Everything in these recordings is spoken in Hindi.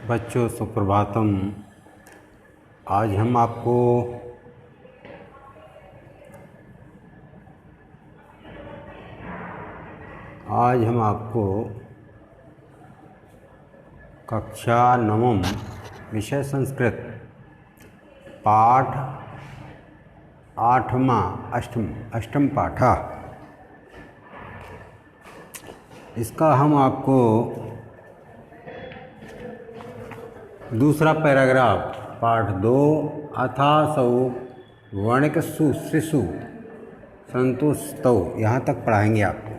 बच्चों सुप्रभातम। आज हम आपको कक्षा नवम विषय संस्कृत पाठ अष्टम पाठा, इसका हम आपको दूसरा पैराग्राफ पाठ 2 अथासौ वणिकसु शिशु संतुष्टौ यहाँ तक पढ़ाएंगे आपको।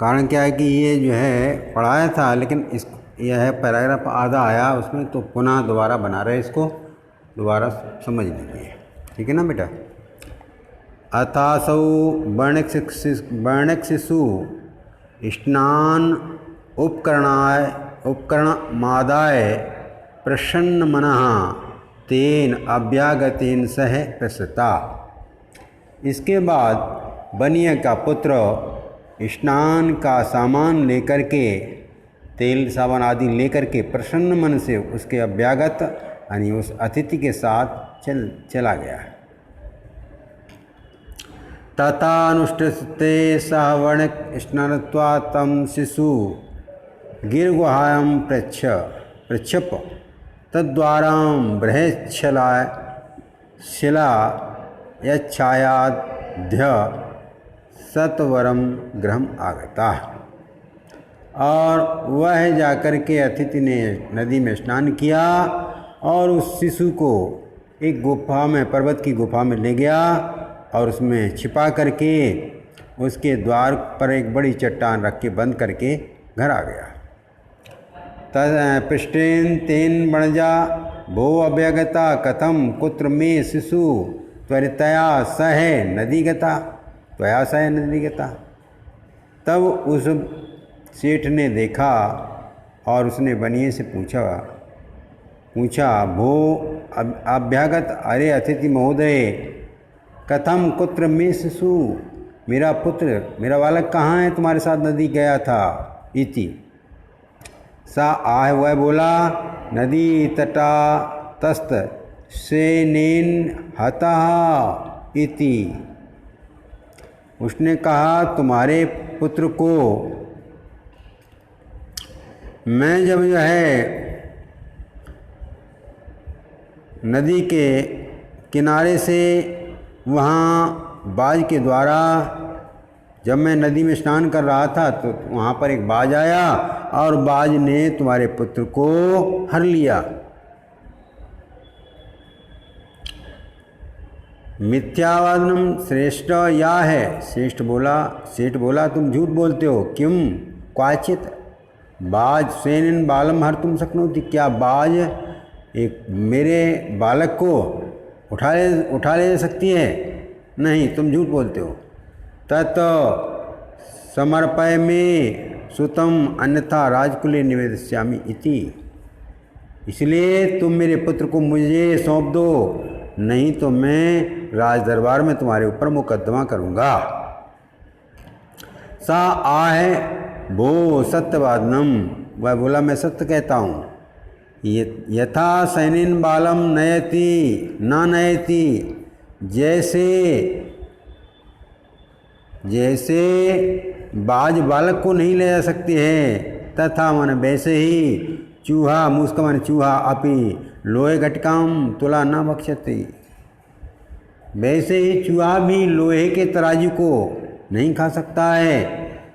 कारण क्या है कि ये जो है पढ़ाया था, लेकिन यह पैराग्राफ आधा आया उसमें, तो पुनः दोबारा बना रहे, इसको दोबारा समझ लीजिए, ठीक है ना बेटा। अथासौ वर्णिक शिशु स्नान उपकरणमादाय प्रसन्नमनः तेन अभ्यागतेन सह प्रसृता। इसके बाद बनिया का पुत्र स्नान का सामान लेकर के, तेल साबुन आदि लेकर के प्रसन्न मन से उसके अभ्यागत यानी उस अतिथि के साथ चला गया। तथा अनुष्ठिते सह वर्णिक स्नात्वा तं शिशु गिरगुहायां प्रक्षप तद्वारां बृहच्छिला यच्छायाध्य सत्वरम गृहम आगता। और वह जाकर के अतिथि ने नदी में स्नान किया और उस शिशु को एक गुफा में, पर्वत की गुफा में ले गया और उसमें छिपा करके उसके द्वार पर एक बड़ी चट्टान रख के बंद करके घर आ गया। पृष्ठेन तेन वणजा भो अभ्यगता कथम कुत्र में शिशु त्वरितया सह नदी गता। तब उस सेठ ने देखा और उसने बनिए से पूछा भो अभ्यागत, अरे अतिथि महोदय, कथम कुत्र में शिशु, मेरा पुत्र, मेरा बालक कहाँ है, तुम्हारे साथ नदी गया था। इति सा आह, वह बोला, नदी तटा तस्त सेनेन हतः इति। उसने कहा, तुम्हारे पुत्र को मैं जब जो है नदी के किनारे से वहाँ बाज के द्वारा, जब मैं नदी में स्नान कर रहा था तो वहाँ पर एक बाज आया और बाज ने तुम्हारे पुत्र को हर लिया। मिथ्यावादनम श्रेष्ठ या है। सेठ बोला तुम झूठ बोलते हो। किम क्वाचित बाज सेन बालम हर तुम शक्नोति, क्या बाज एक मेरे बालक को उठा ले सकती है? नहीं, तुम झूठ बोलते हो। तत् समर्पय में सुतम अन्यथा राजकुले निवेदस्यामि इति। इसलिए तुम मेरे पुत्र को मुझे सौंप दो, नहीं तो मैं राज दरबार में तुम्हारे ऊपर मुकदमा करूँगा। सा आहे भो सत्यवादनम, वह बोला मैं सत्य कहता हूँ। यथा सैनिन बालम नयति न नयति, जैसे बाज बालक को नहीं ले जा सकती है, तथा मन वैसे ही चूहा, मुस्क मन चूहा, अपि लोहे घटकाम तुला न भक्षति, वैसे ही चूहा भी लोहे के तराजू को नहीं खा सकता है।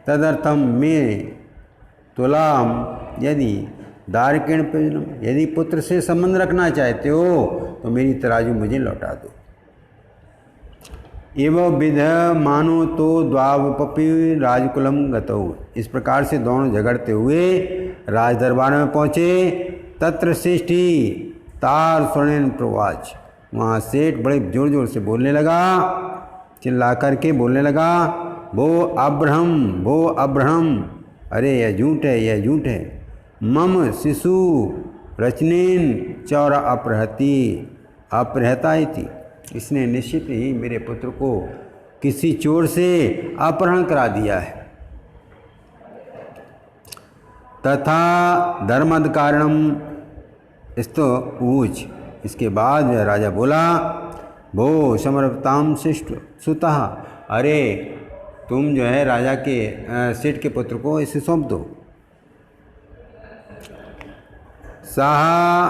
तदर्थम में तुलाम यदि दारिकेण प्रयोजनम, यदि पुत्र से संबंध रखना चाहते हो तो मेरी तराजू मुझे लौटा दो। एवं विध मानो तो द्वावपि राजकुलम गतौ। इस प्रकार से दोनों झगड़ते हुए राज दरबार में पहुँचे। तत्र श्रेष्ठी तार स्वर्णेन प्रवाच, वहाँ सेठ बड़े जोर जोर से बोलने लगा, चिल्ला करके बोलने लगा, भो अब्रहम, अरे यह झूठ है, यह झूठ है। मम शिशु रचनेन चौरा अपहृता इति, इसने निश्चित ही मेरे पुत्र को किसी चोर से अपहरण करा दिया है। तथा धर्मद कारणम स्तो ऊच। इसके बाद राजा बोला, भो समर्पताम शिष्ट सुतः, अरे तुम जो है राजा के सेठ के पुत्र को इसे सौंप दो। साहा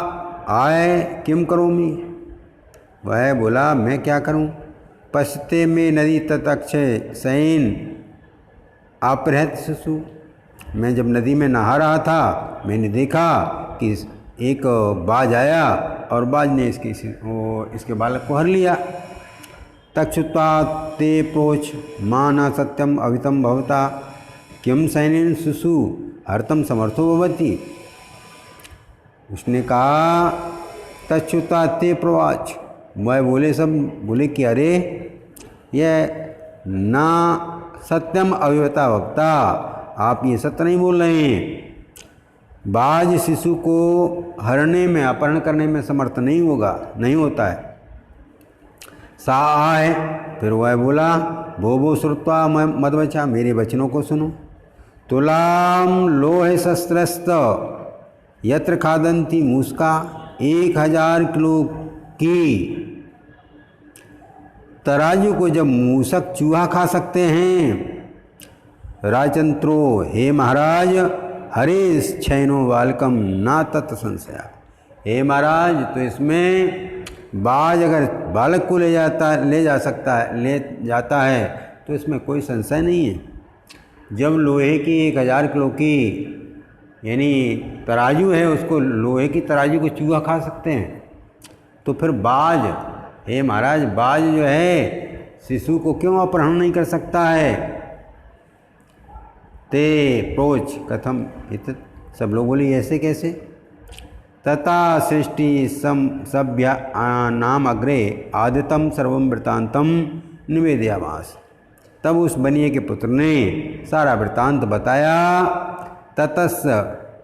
आय किम करोमी, वह बोला मैं क्या करूं। पश्चिते में नदी तटक्षय सैन अपहृत शिशु, मैं जब नदी में नहा रहा था मैंने देखा कि एक बाज आया और बाज ने इसके बालक को हर लिया। तक्षुत्वा ते प्रोच माना सत्यम अवितम भवता किम सैनेन शिशु हरतम समर्थो भवति। उसने कहा तक्षुत्वा ते प्रोवाच, वह बोले कि अरे यह ना सत्यम अविवता भवता, आप ये सत्य नहीं बोल रहे हैं। बाज शिशु को हरने में अपहरण करने में समर्थ नहीं होता है। सा है, फिर वह बोला भो श्रुत्वा मदवचा, मेरे वचनों को सुनो। तुलाम लोह शस्त्रस्त यत्र खादंती मूसका, 1000 किलो की तराजू को जब मूसक चूहा खा सकते हैं। राजतंत्रो, हे महाराज, हरेश छैनो बालकम ना तत् संशया, हे महाराज तो इसमें बाज अगर बालक को ले जाता है तो इसमें कोई संशय नहीं है। जब लोहे की 1000 किलो की यानी तराजू है, उसको लोहे की तराजू को चूहा खा सकते हैं, तो फिर बाज, हे महाराज बाज जो है शिशु को क्यों अपहरण नहीं कर सकता है। ते प्रोच कथम, सब लोग बोले ऐसे कैसे। तथा सृष्टि सभ्य नाम अग्रे आदितम सर्वम वृत्तांतम निवेदयामास, तब उस बनिए के पुत्र ने सारा वृत्तांत बताया। ततस्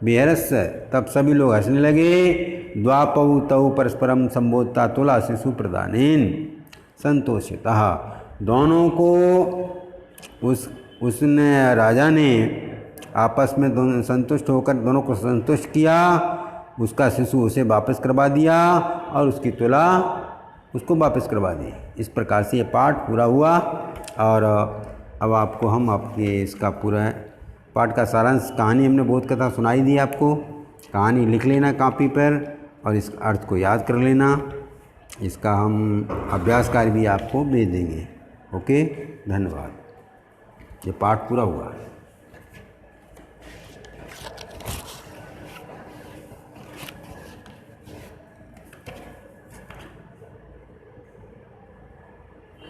बिहरस्य, तब सभी लोग हंसने लगे। द्वापौ तौ परस्परम संबोधता तुला शिशु प्रदानेन संतोषितः, दोनों को उसने राजा ने आपस में दोनों संतुष्ट होकर दोनों को संतुष्ट किया। उसका शिशु उसे वापस करवा दिया और उसकी तुला उसको वापस करवा दी। इस प्रकार से ये पाठ पूरा हुआ। और अब आपको हम आपके इसका पूरा पाठ का सारांश, कहानी हमने बोध कथा सुनाई दी आपको। कहानी लिख लेना कापी पर और इस अर्थ को याद कर लेना। इसका हम अभ्यास कार्य भी आपको भेज देंगे। ओके, धन्यवाद। ये पाठ पूरा हुआ।